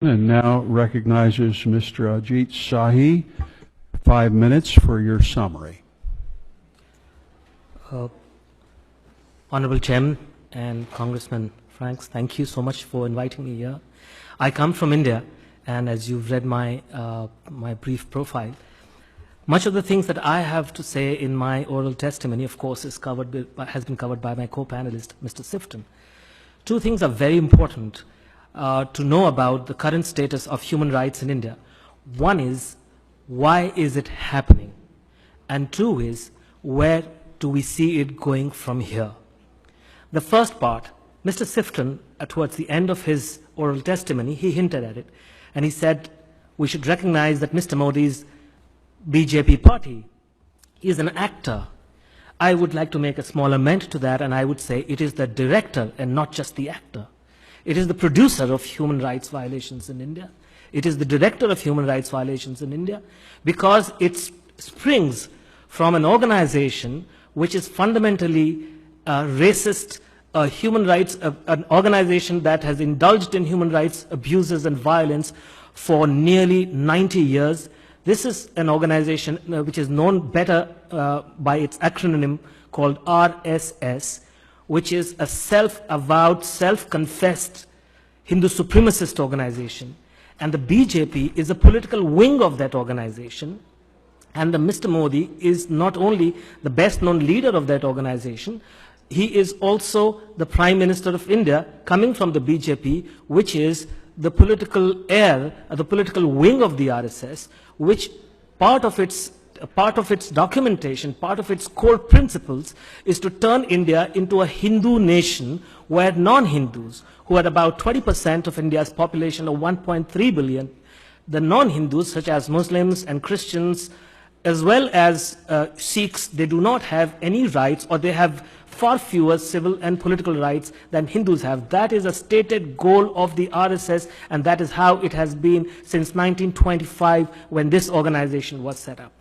And now recognizes Mr. Ajit Sahi. 5 minutes for your summary. Honorable Chairman and Congressman Franks, thank you so much for inviting me here. I come from India, and as you've read my brief profile, much of the things that I have to say in my oral testimony, of course, has been covered by my co-panelist, Mr. Sifton. Two things are very important to know about the current status of human rights in India. One is, why is it happening? And two is, where do we see it going from here? The first part, Mr. Sifton, towards the end of his oral testimony, he hinted at it. And he said, we should recognize that Mr. Modi's BJP party is an actor. I would like to make a small amendment to that, and I would say it is the director and not just the actor. It is the producer of human rights violations in India. It is the director of human rights violations in India because it springs from an organization which is fundamentally racist, an organization that has indulged in human rights abuses and violence for nearly 90 years. This is an organization which is known better by its acronym called RSS, which is a self-avowed, self-confessed Hindu supremacist organization. And the BJP is a political wing of that organization. And Mr. Modi is not only the best-known leader of that organization, he is also the Prime Minister of India, coming from the BJP, which is the political heir, the political wing of the RSS, which part of its documentation, part of its core principles is to turn India into a Hindu nation where non-Hindus, who are about 20% of India's population of 1.3 billion, the non-Hindus such as Muslims and Christians, as well as Sikhs, they do not have any rights, or they have far fewer civil and political rights than Hindus have. That is a stated goal of the RSS, and that is how it has been since 1925 when this organization was set up.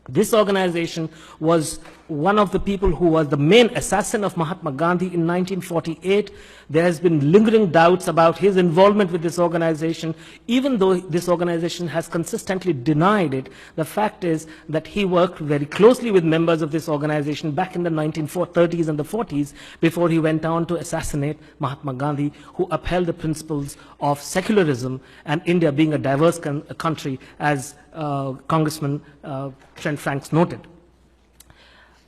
This organization was one of the people who was the main assassin of Mahatma Gandhi in 1948. There has been lingering doubts about his involvement with this organization, even though this organization has consistently denied it. The fact is that he worked very closely with members of this organization back in the 1930s and the 40s before he went on to assassinate Mahatma Gandhi, who upheld the principles of secularism and India being a diverse country, as Congressman Trent Franks noted.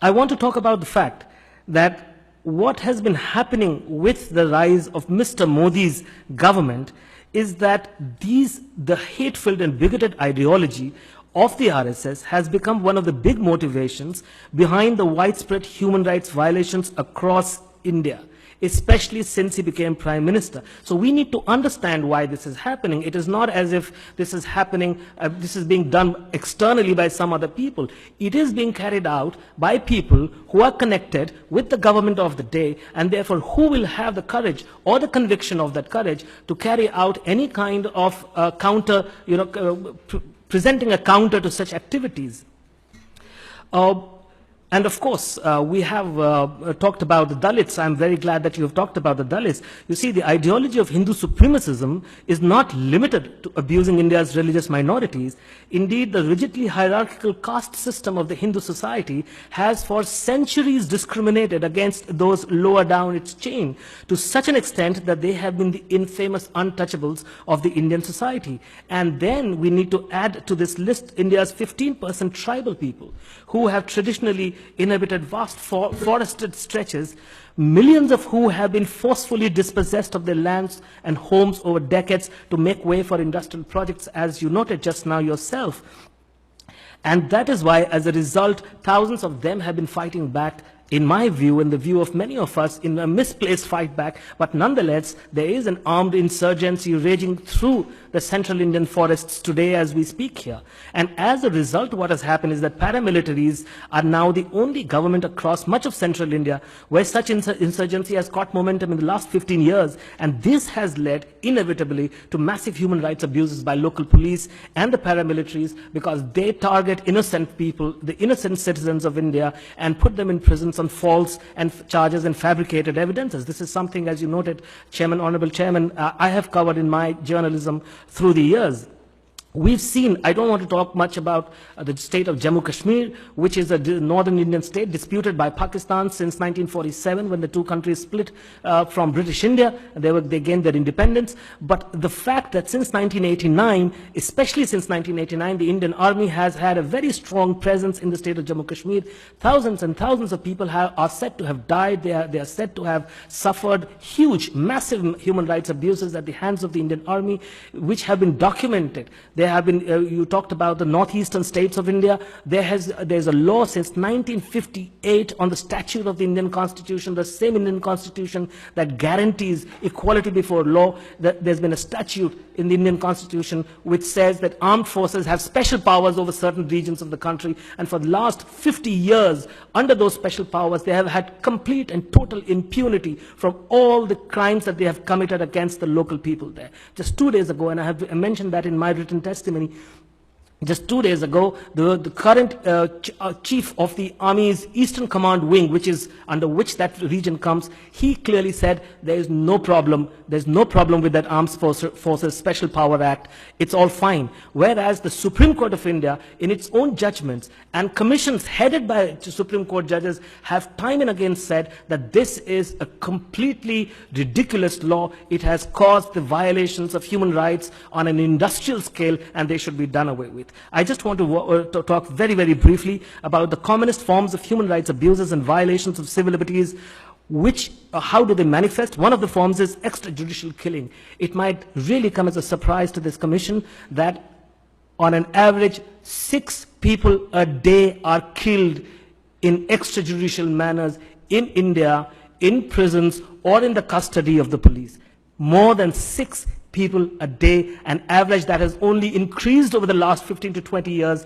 I want to talk about the fact that what has been happening with the rise of Mr. Modi's government is that the hate-filled and bigoted ideology of the RSS has become one of the big motivations behind the widespread human rights violations across India, especially since he became Prime Minister. So we need to understand why this is happening. It is not as if this is happening, this is being done externally by some other people. It is being carried out by people who are connected with the government of the day, and therefore who will have the courage or the conviction of that courage to carry out any kind of counter, presenting a counter to such activities. And of course, we have talked about the Dalits. I'm very glad that you have talked about the Dalits. You see, the ideology of Hindu supremacism is not limited to abusing India's religious minorities. Indeed, the rigidly hierarchical caste system of the Hindu society has for centuries discriminated against those lower down its chain, to such an extent that they have been the infamous untouchables of the Indian society. And then we need to add to this list India's 15% tribal people, who have traditionally inhabited vast forested stretches, millions of who have been forcefully dispossessed of their lands and homes over decades to make way for industrial projects, as you noted just now yourself. And that is why, as a result, thousands of them have been fighting back, in my view, in the view of many of us, in a misplaced fight back. But nonetheless, there is an armed insurgency raging through the central Indian forests today as we speak here. And as a result, what has happened is that paramilitaries are now the only government across much of central India where such insurgency has caught momentum in the last 15 years. And this has led, inevitably, to massive human rights abuses by local police and the paramilitaries, because they target innocent people, the innocent citizens of India, and put them in prisons on false and charges and fabricated evidences. This is something, as you noted, Chairman, Honorable Chairman, I have covered in my journalism through the years. We've seen, I don't want to talk much about the state of Jammu Kashmir, which is a northern Indian state disputed by Pakistan since 1947 when the two countries split from British India. They gained their independence. But the fact that since 1989, especially since 1989, the Indian Army has had a very strong presence in the state of Jammu Kashmir. Thousands and thousands of people are said to have died. They are said to have suffered huge, massive human rights abuses at the hands of the Indian Army, which have been documented. There have been, you talked about the northeastern states of India. There's a law since 1958 on the statute of the Indian Constitution, the same Indian Constitution that guarantees equality before law. There's been a statute in the Indian Constitution which says that armed forces have special powers over certain regions of the country. And for the last 50 years, under those special powers, they have had complete and total impunity from all the crimes that they have committed against the local people there. Just 2 days ago, and I have mentioned that in my written testimony, just 2 days ago, the current chief of the Army's Eastern Command Wing, which is under which that region comes, he clearly said there is no problem. There's no problem with that Armed Forces Special Power Act. It's all fine. Whereas the Supreme Court of India, in its own judgments, and commissions headed by Supreme Court judges have time and again said that this is a completely ridiculous law. It has caused the violations of human rights on an industrial scale, and they should be done away with. I just want to talk very, very briefly about the commonest forms of human rights abuses and violations of civil liberties. How do they manifest? One of the forms is extrajudicial killing. It might really come as a surprise to this commission that on an average 6 people a day are killed in extrajudicial manners in India, in prisons or in the custody of the police. More than 6 people a day, an average that has only increased over the last 15 to 20 years.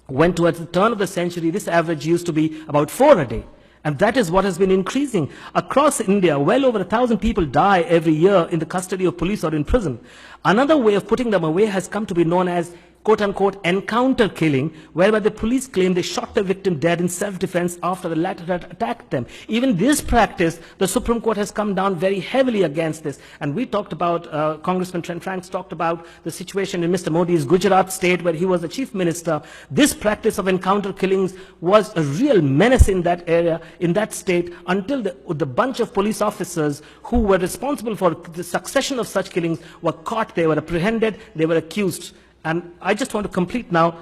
When towards the turn of the century, this average used to be about 4 a day. And that is what has been increasing. Across India, well over 1,000 people die every year in the custody of police or in prison. Another way of putting them away has come to be known as quote-unquote encounter killing, whereby the police claim they shot the victim dead in self-defense after the latter had attacked them. Even this practice, the Supreme Court has come down very heavily against this. And we talked about, Congressman Trent Franks talked about the situation in Mr. Modi's Gujarat state where he was the chief minister. This practice of encounter killings was a real menace in that area, in that state, until the bunch of police officers who were responsible for the succession of such killings were caught, they were apprehended, they were accused. And I just want to complete now,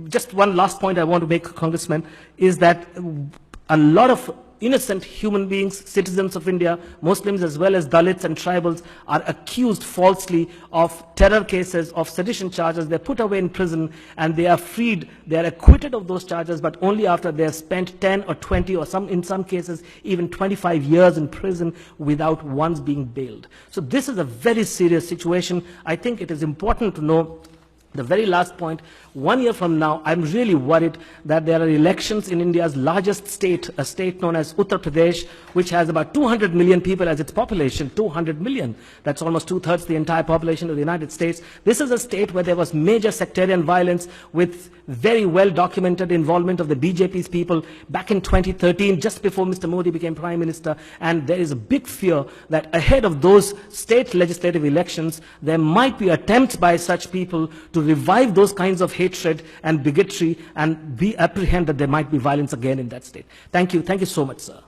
just one last point I want to make, Congressman, is that a lot of innocent human beings, citizens of India, Muslims as well as Dalits and tribals, are accused falsely of terror cases, of sedition charges. They're put away in prison and they are freed. They are acquitted of those charges, but only after they have spent 10 or 20 or in some cases even 25 years in prison without once being bailed. So this is a very serious situation. I think it is important to know. The very last point, 1 year from now, I'm really worried that there are elections in India's largest state, a state known as Uttar Pradesh, which has about 200 million people as its population, 200 million. That's almost 2/3 the entire population of the United States. This is a state where there was major sectarian violence with very well documented involvement of the BJP's people back in 2013, just before Mr. Modi became Prime Minister. And there is a big fear that ahead of those state legislative elections, there might be attempts by such people to revive those kinds of hatred and bigotry, and we apprehend that there might be violence again in that state. Thank you. Thank you so much, sir.